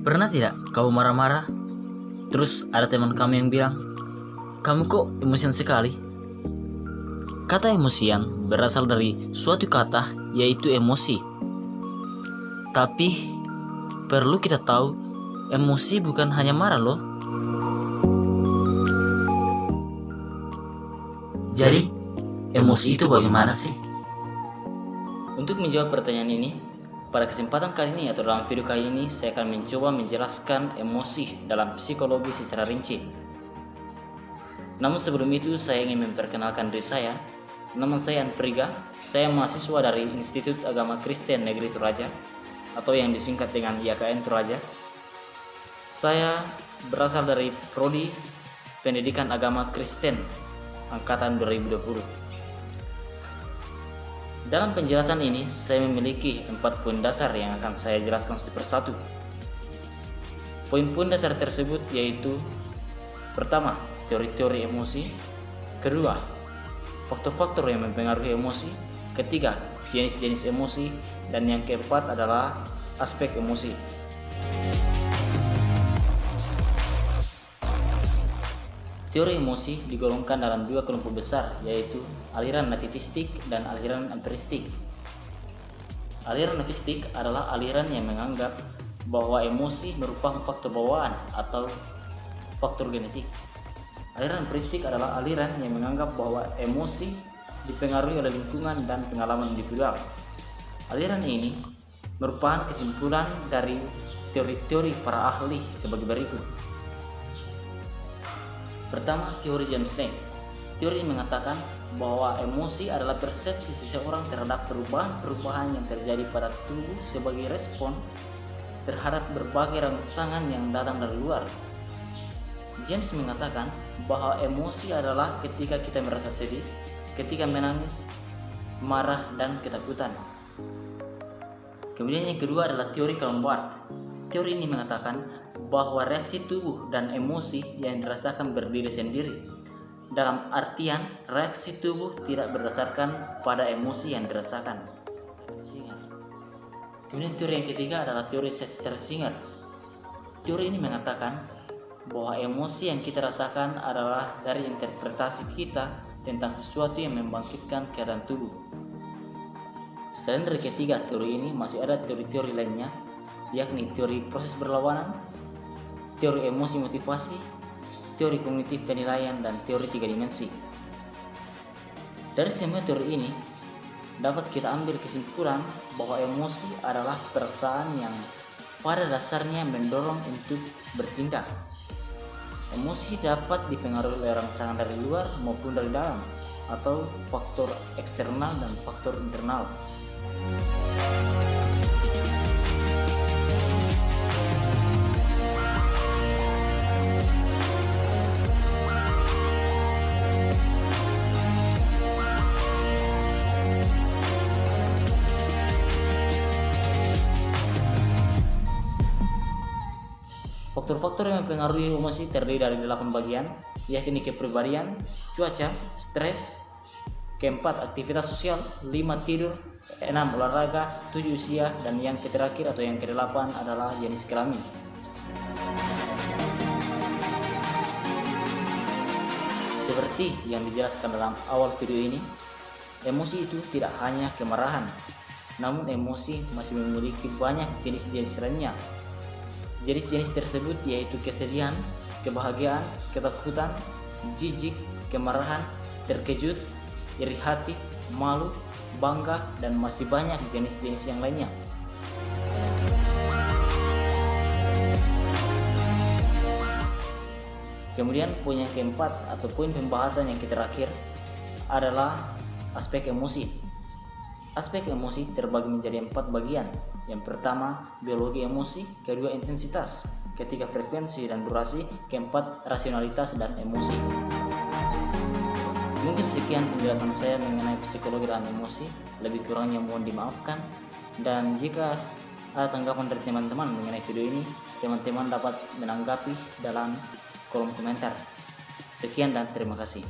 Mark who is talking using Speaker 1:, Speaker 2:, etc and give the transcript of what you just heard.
Speaker 1: Pernah tidak kamu marah-marah, terus ada teman kamu yang bilang, "Kamu kok emosian sekali?" Kata emosian berasal dari suatu kata, yaitu emosi. Tapi perlu kita tahu, emosi bukan hanya marah loh. Jadi, emosi itu bagaimana sih? Untuk menjawab pertanyaan ini, pada kesempatan kali ini atau dalam video kali ini, saya akan mencoba menjelaskan emosi dalam psikologi secara rinci. Namun sebelum itu, saya ingin memperkenalkan diri saya. Nama saya Anpriga, saya mahasiswa dari Institut Agama Kristen Negeri Toraja, atau yang disingkat dengan IAKN Toraja. Saya berasal dari Prodi Pendidikan Agama Kristen Angkatan 2020. Dalam penjelasan ini, saya memiliki 4 poin dasar yang akan saya jelaskan satu persatu. Poin-poin dasar tersebut yaitu: pertama, teori-teori emosi; kedua, faktor-faktor yang mempengaruhi emosi; ketiga, jenis-jenis emosi; dan yang keempat adalah aspek emosi. Teori emosi digolongkan dalam 2 kelompok besar, yaitu aliran nativistik dan aliran empiristik. Aliran nativistik adalah aliran yang menganggap bahwa emosi merupakan faktor bawaan atau faktor genetik. Aliran empiristik adalah aliran yang menganggap bahwa emosi dipengaruhi oleh lingkungan dan pengalaman individual. Aliran ini merupakan kesimpulan dari teori-teori para ahli sebagai berikut. Pertama, teori James Lange. Teori ini mengatakan bahwa emosi adalah persepsi seseorang terhadap perubahan-perubahan yang terjadi pada tubuh sebagai respon terhadap berbagai rangsangan yang datang dari luar. James mengatakan bahwa emosi adalah ketika kita merasa sedih, ketika menangis, marah, dan ketakutan. Kemudian yang kedua adalah teori Calm-Ward. Teori ini mengatakan bahwa reaksi tubuh dan emosi yang dirasakan berdiri sendiri. Dalam artian, reaksi tubuh tidak berdasarkan pada emosi yang dirasakan. Kemudian teori yang ketiga adalah teori Singer. Teori ini mengatakan bahwa emosi yang kita rasakan adalah dari interpretasi kita tentang sesuatu yang membangkitkan keadaan tubuh. Selain dari ketiga teori ini, masih ada teori-teori lainnya, yakni teori proses berlawanan, teori emosi motivasi, teori kognitif penilaian, dan teori 3 dimensi. Dari semua teori ini, dapat kita ambil kesimpulan bahwa emosi adalah perasaan yang pada dasarnya mendorong untuk bertindak. Emosi dapat dipengaruhi oleh rangsangan dari luar maupun dari dalam, atau faktor eksternal dan faktor internal. Faktor-faktor yang mempengaruhi emosi terdiri dari 8 bagian, yakni kepribadian, cuaca, stres, keempat aktivitas sosial, 5 tidur, 6 olahraga, 7 usia, dan yang terakhir atau yang ke-8 adalah jenis kelamin. Seperti yang dijelaskan dalam awal video ini, emosi itu tidak hanya kemarahan, namun emosi masih memiliki banyak jenis-jenis lainnya. Jenis-jenis tersebut yaitu kesedihan, kebahagiaan, ketakutan, jijik, kemarahan, terkejut, iri hati, malu, bangga, dan masih banyak jenis-jenis yang lainnya. Kemudian poin yang keempat atau poin pembahasan yang terakhir adalah aspek emosi. Aspek emosi terbagi menjadi 4 bagian. Yang pertama, biologi emosi; kedua, intensitas; ketiga, frekuensi dan durasi; keempat, rasionalitas dan emosi. Mungkin sekian penjelasan saya mengenai psikologi dan emosi. Lebih kurangnya mohon dimaafkan. Dan jika ada tanggapan dari teman-teman mengenai video ini, teman-teman dapat menanggapi dalam kolom komentar. Sekian dan terima kasih.